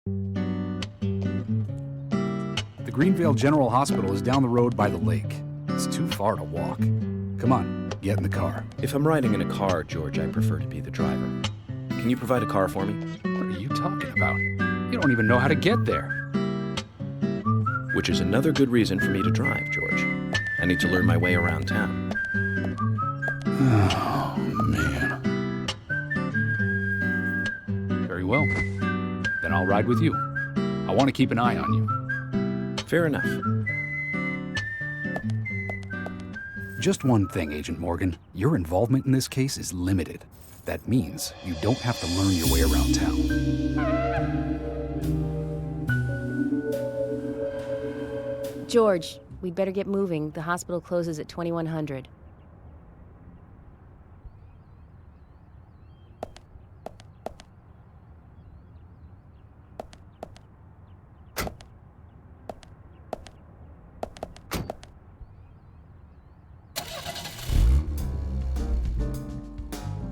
The GREENVALE General Hospital is down the road by the lake. It's too far to walk. Come on, get in the car. If I'm riding in a car, George, I prefer to be the driver. Can you provide a car for me? What are you talking about? You don't even know how to get there. Which is another good reason for me to drive, George. I need to learn my way around town. Oh, man. Very well. Then I'll ride with you. I want to keep an eye on you. Fair enough. Just one thing, Agent Morgan. Your involvement in this case is limited. That means you don't have to learn your way around town. George, we'd better get moving. The hospital closes at 2100.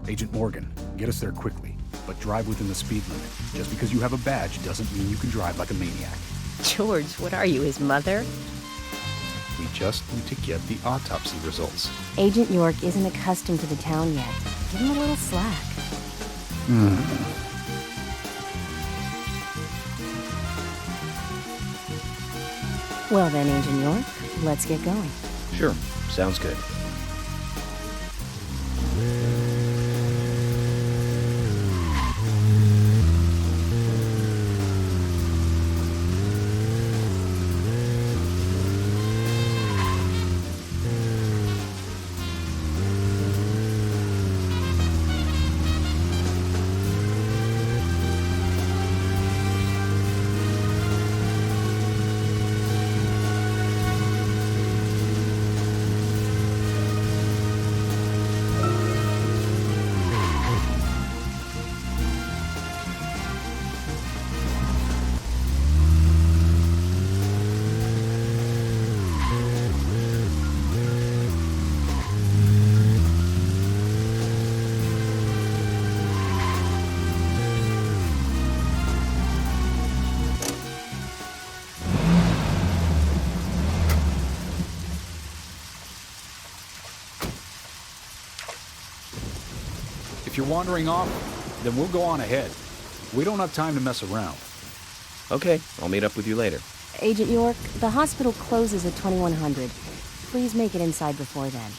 Agent Morgan, get us there quickly, but drive within the speed limit. Just because you have a badge doesn't mean you can drive like a maniac. George, what are you, his mother? We just need to get the autopsy results. Agent York isn't accustomed to the town yet. Give him a little slack. Well then, Agent York, let's get going. Sure, sounds good. If you're wandering off, then we'll go on ahead. We don't have time to mess around. Okay, I'll meet up with you later. Agent York, the hospital closes at 2100. Please make it inside before then.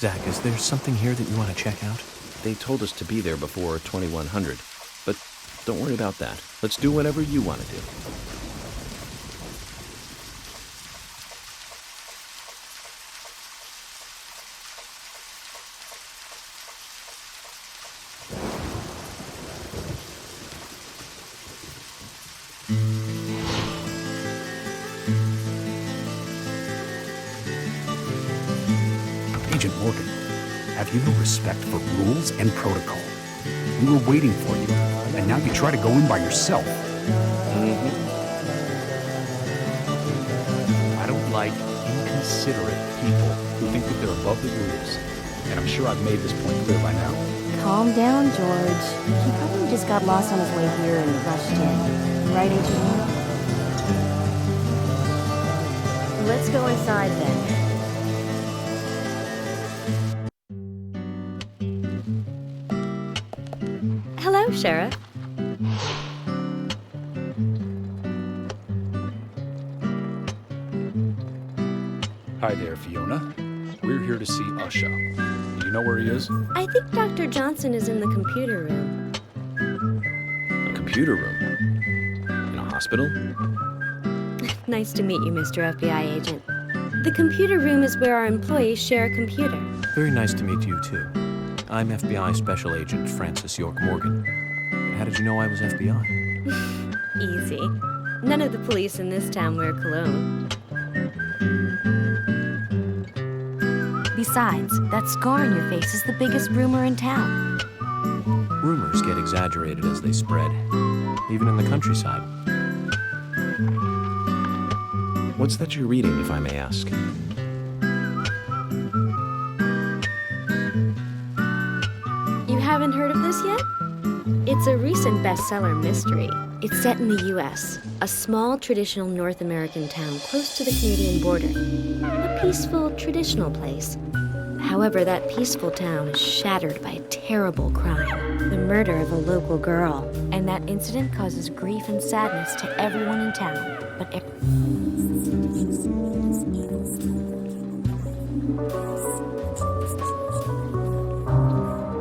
Zach, is there something here that you want to check out? They told us to be there before 2100, but don't worry about that. Let's do whatever you want to do. Agent Morgan, have you no respect for rules and protocol? We were waiting for you, and now you try to go in by yourself. I don't like inconsiderate people who think that they're above the rules. And I'm sure I've made this point clear by now. Calm down, George. He probably just got lost on his way here and rushed in. Right, Agent Morgan? Let's go inside then. Hello, Sheriff. Hi there, Fiona. We're here to see Usha. Do you know where he is? I think Dr. Johnson is in the computer room. A computer room? In a hospital? Nice to meet you, Mr. FBI agent. The computer room is where our employees share a computer. Very nice to meet you, too. I'm FBI Special Agent Francis York Morgan. But how did you know I was FBI? Easy. None of the police in this town wear cologne. Besides, that scar on your face is the biggest rumor in town. Rumors get exaggerated as they spread, even in the countryside. What's that you're reading, if I may ask? You haven't heard of this yet? It's a recent bestseller mystery. It's set in the U.S., a small traditional North American town close to the Canadian border. A peaceful, traditional place. However, that peaceful town is shattered by a terrible crime, the murder of a local girl. And that incident causes grief and sadness to everyone in town. But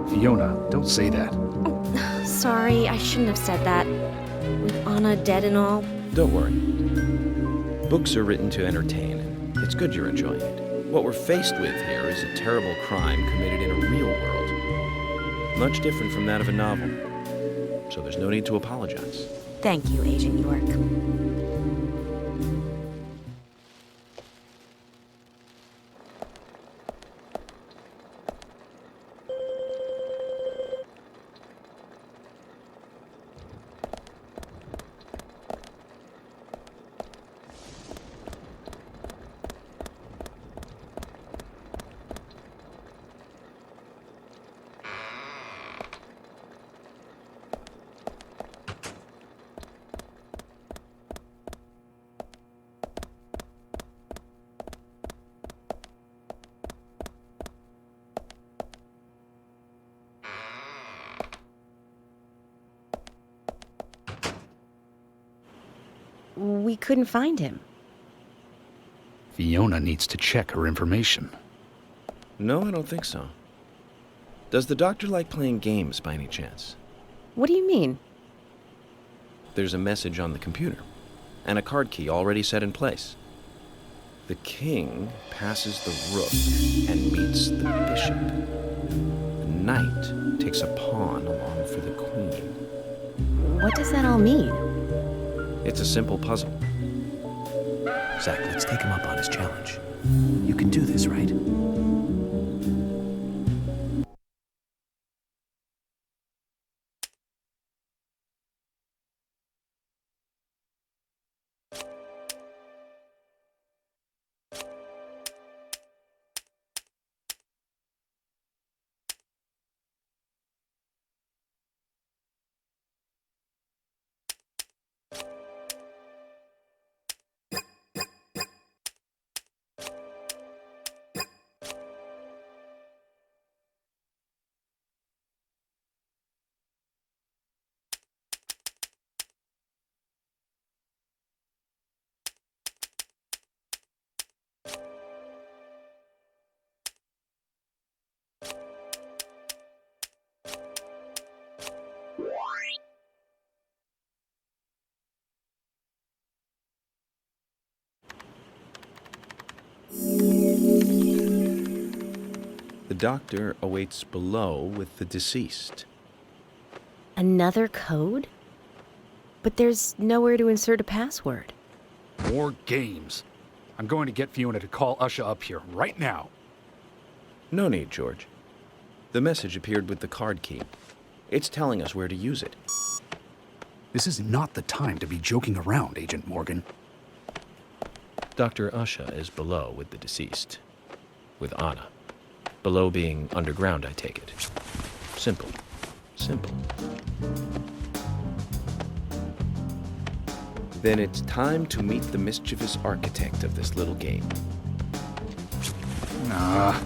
Fiona, don't say that. Sorry, I shouldn't have said that. With Anna dead and all. Don't worry. Books are written to entertain, and it's good you're enjoying it. What we're faced with here is a terrible crime committed in a real world. Much different from that of a novel. So there's no need to apologize. Thank you, Agent York. We couldn't find him. Fiona needs to check her information. No, I don't think so. Does the doctor like playing games by any chance? What do you mean? There's a message on the computer, and a card key already set in place. The king passes the rook and meets the bishop. The knight takes a pawn along for the queen. What does that all mean? It's a simple puzzle. Zach, let's take him up on his challenge. You can do this, right? The doctor awaits below with the deceased. Another code? But there's nowhere to insert a password. More games. I'm going to get Fiona to call Usha up here right now. No need, George. The message appeared with the card key. It's telling us where to use it. This is not the time to be joking around, Agent Morgan. Dr. Usha is below with the deceased. With Anna. Below being underground, I take it. Simple. Simple. Then it's time to meet the mischievous architect of this little game. Nah.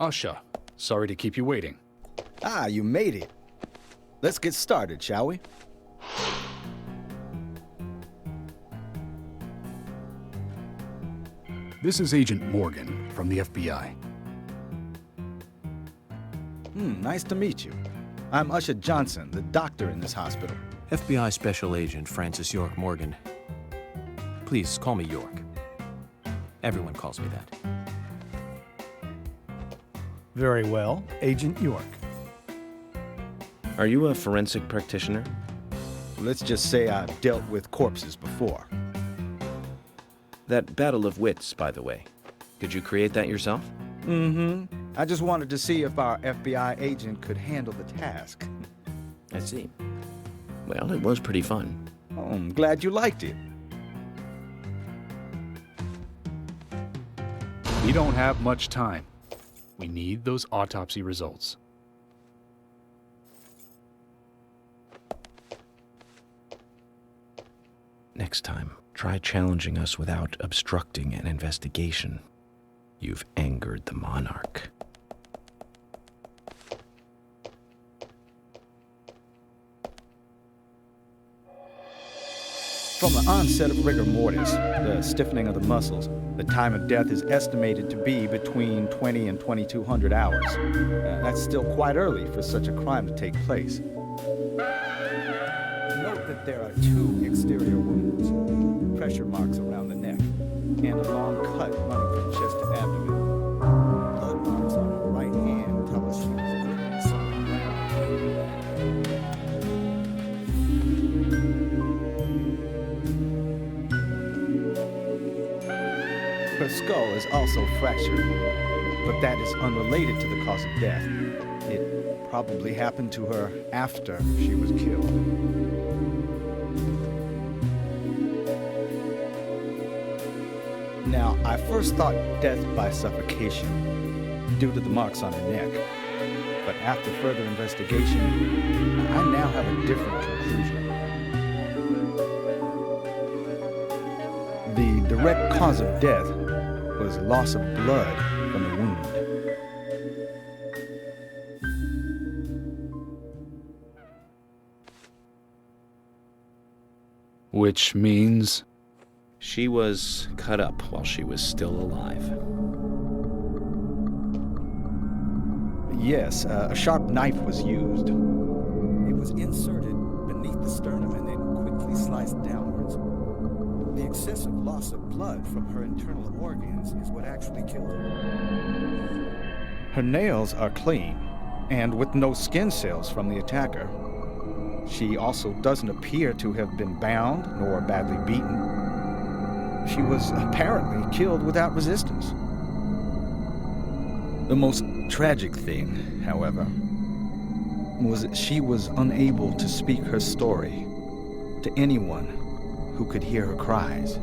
Usha, sorry to keep you waiting. Ah, you made it. Let's get started, shall we? This is Agent Morgan from the FBI. Nice to meet you. I'm Usha Johnson, the doctor in this hospital. FBI Special Agent Francis York Morgan. Please call me York. Everyone calls me that. Very well, Agent York. Are you a forensic practitioner? Let's just say I've dealt with corpses before. That battle of wits, by the way. Did you create that yourself? I just wanted to see if our FBI agent could handle the task. I see. Well, it was pretty fun. Oh, I'm glad you liked it. We don't have much time. We need those autopsy results. Next time, try challenging us without obstructing an investigation. You've angered the monarch. From the onset of rigor mortis, the stiffening of the muscles, the time of death is estimated to be between 20 and 2200 hours. That's still quite early for such a crime to take place. Note that there are 2 exterior wounds, pressure marks around the neck, and a long cut running from chest to abdomen. Blood marks on her right hand tell us she was hit something round. Her skull is also fractured, but that is unrelated to the cause of death. It probably happened to her after she was killed. Now, I first thought death by suffocation due to the marks on her neck, but after further investigation, I now have a different conclusion. The direct cause of death was loss of blood from the wound. Which means... She was cut up while she was still alive. Yes, a sharp knife was used. It was inserted beneath the sternum and then quickly sliced downwards. The excessive loss of blood from her internal organs is what actually killed her. Her nails are clean, and with no skin cells from the attacker. She also doesn't appear to have been bound nor badly beaten. She was apparently killed without resistance. The most tragic thing, however, was that she was unable to speak her story to anyone who could hear her cries.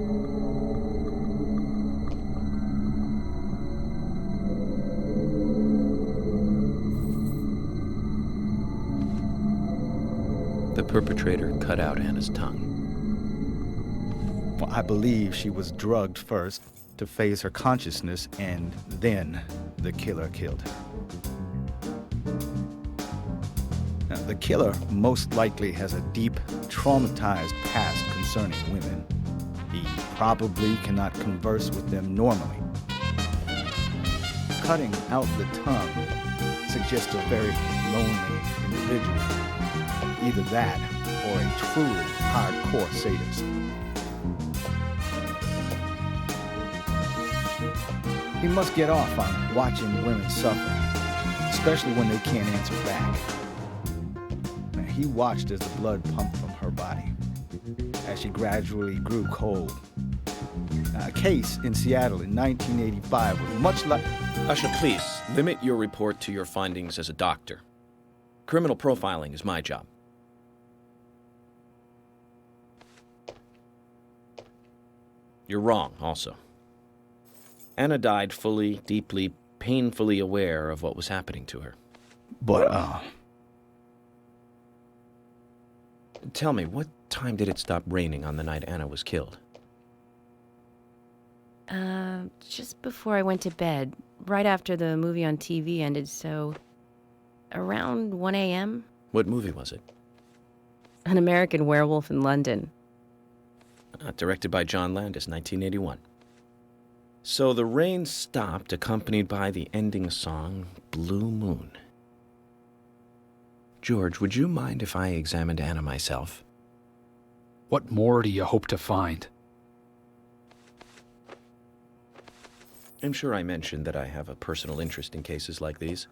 The perpetrator cut out Anna's tongue. Well, I believe she was drugged first to phase her consciousness, and then the killer killed her. Now, the killer most likely has a deep, traumatized past concerning women. He probably cannot converse with them normally. Cutting out the tongue suggests a very lonely individual. Either that or a truly hardcore sadist. He must get off on watching women suffer, especially when they can't answer back. Now, he watched as the blood pumped from her body, as she gradually grew cold. A case in Seattle in 1985 was much like... Usha, please, limit your report to your findings as a doctor. Criminal profiling is my job. You're wrong, also. Anna died fully, deeply, painfully aware of what was happening to her. But, Tell me, what time did it stop raining on the night Anna was killed? Just before I went to bed, right after the movie on TV ended, so around 1 a.m. What movie was it? An American Werewolf in London. Directed by John Landis, 1981. So the rain stopped, accompanied by the ending song, Blue Moon. George, would you mind if I examined Anna myself? What more do you hope to find? I'm sure I mentioned that I have a personal interest in cases like these.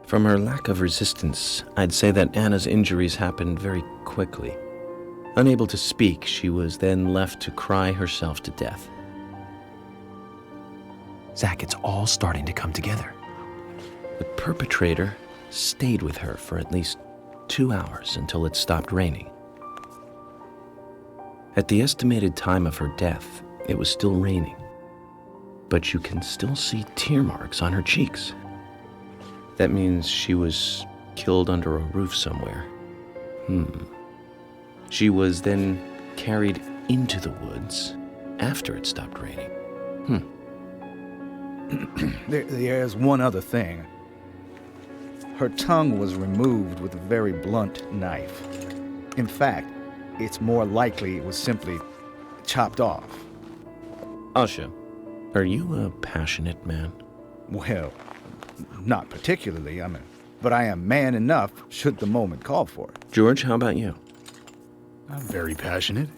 From her lack of resistance, I'd say that Anna's injuries happened very quickly. Unable to speak, she was then left to cry herself to death. Zach, it's all starting to come together. The perpetrator stayed with her for at least 2 hours until it stopped raining. At the estimated time of her death, it was still raining, but you can still see tear marks on her cheeks. That means she was killed under a roof somewhere. She was then carried into the woods after it stopped raining. There's one other thing. Her tongue was removed with a very blunt knife. In fact, it's more likely it was simply chopped off. Asha, are you a passionate man? Well, not particularly, but I am man enough should the moment call for it. George, how about you? I'm very passionate.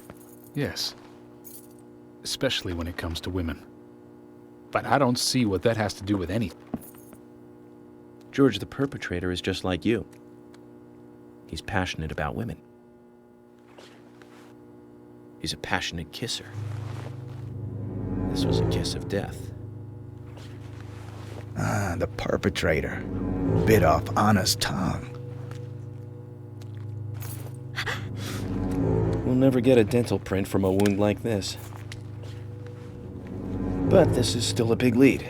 Yes. Especially when it comes to women. But I don't see what that has to do with anything. George, the perpetrator is just like you. He's passionate about women. He's a passionate kisser. This was a kiss of death. The perpetrator bit off Anna's tongue. We'll never get a dental print from a wound like this. But this is still a big lead.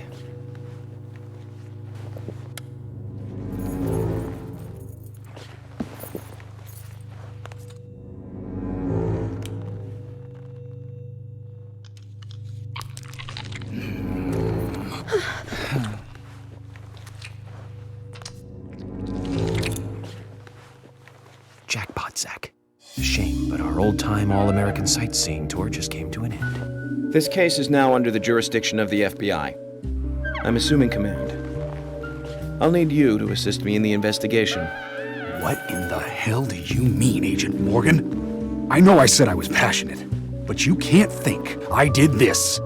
Jackpot, Zach. A shame, but our old-time all-American sightseeing tour just came to an end. This case is now under the jurisdiction of the FBI. I'm assuming command. I'll need you to assist me in the investigation. What in the hell do you mean, Agent Morgan? I know I said I was passionate, but you can't think I did this.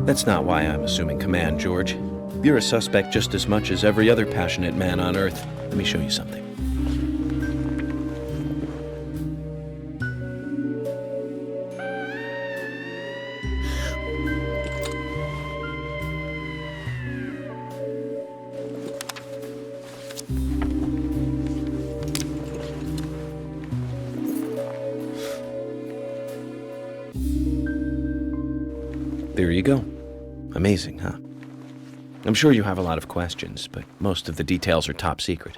That's not why I'm assuming command, George. You're a suspect just as much as every other passionate man on Earth. Let me show you something. There you go. Amazing, huh? I'm sure you have a lot of questions, but most of the details are top secret.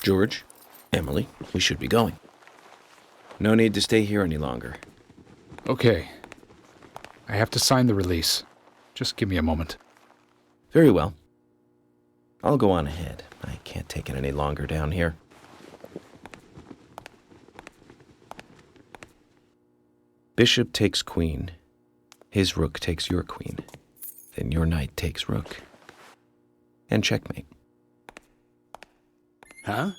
George, Emily, we should be going. No need to stay here any longer. Okay. I have to sign the release. Just give me a moment. Very well. I'll go on ahead. I can't take it any longer down here. Bishop takes queen. His rook takes your queen. Then your knight takes rook. And checkmate. Huh?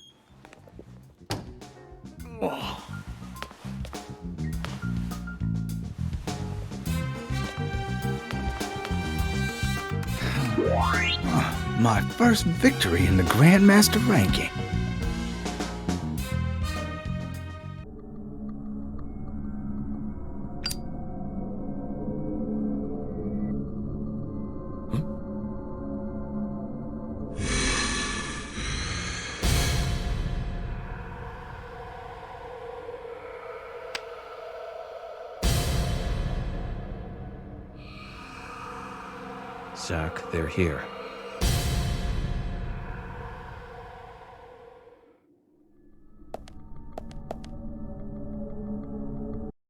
My first victory in the Grandmaster ranking. Zach, they're here.